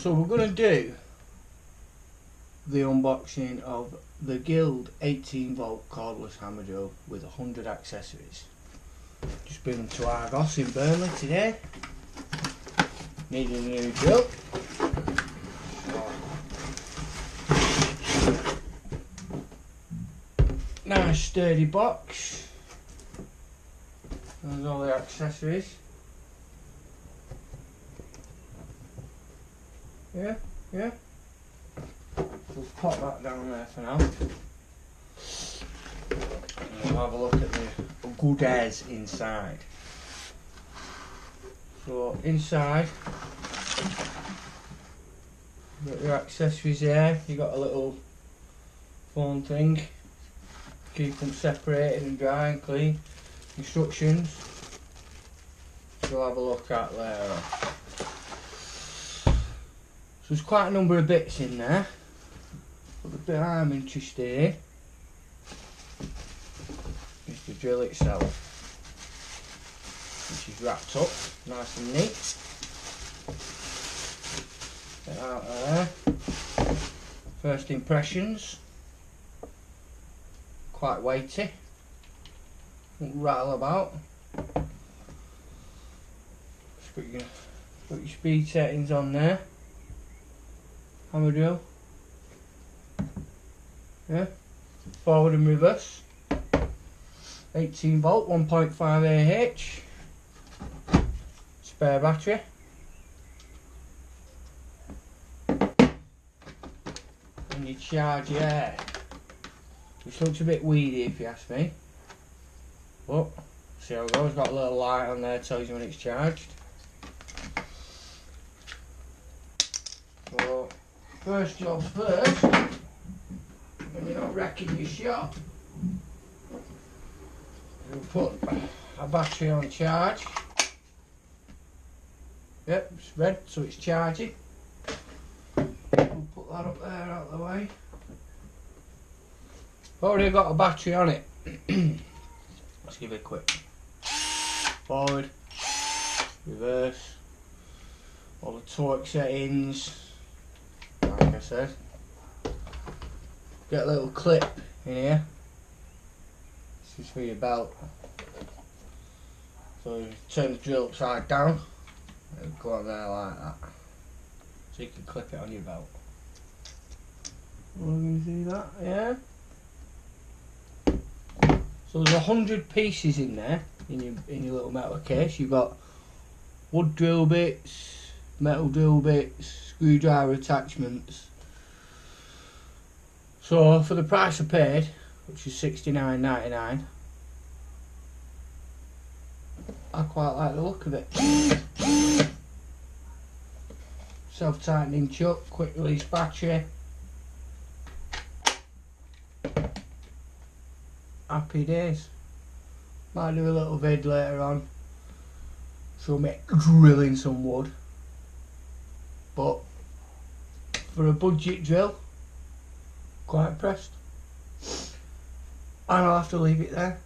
So we're going to do the unboxing of the Guild 18 volt cordless hammer drill with 100 accessories. Just been to Argos in Burnley today. Needed a new drill. Nice sturdy box. There's all the accessories. Yeah. We'll pop that down there for now. And we'll have a look at the goodies inside. So inside, you've got your accessories there. You've got a little phone thing. Keep them separated and dry and clean. Instructions. So we'll have a look at later on. So there's quite a number of bits in there, but the bit I'm interested in is the drill itself, which is wrapped up nice and neat. Get out of there. First impressions, quite weighty, won't rattle about. Just put your speed settings on there. Hammer drill. Yeah. Forward and reverse. 18 volt, 1.5 Ah. Spare battery. And your charge air. Which looks a bit weedy if you ask me. But see how it goes, got a little light on there, tells you when it's charged. So first job's first, when you're not wrecking your shop, you'll put a battery on charge. Yep, it's red, so it's charging. We'll put that up there out of the way. Already got a battery on it. Let's give it a quick forward, reverse, all the torque settings. Like I said, get a little clip in here. This is for your belt. So you turn the drill upside down, it'll go on there like that. So you can clip it on your belt. You can see that, yeah? So there's 100 pieces in there, in your little metal case. You've got wood drill bits, metal drill bits, screwdriver attachments. So for the price I paid, which is £69.99, I quite like the look of it. Self-tightening chuck, quick release battery. Happy days. Might do a little vid later on, show me drilling some wood. But for a budget drill, quite impressed. And I'll have to leave it there.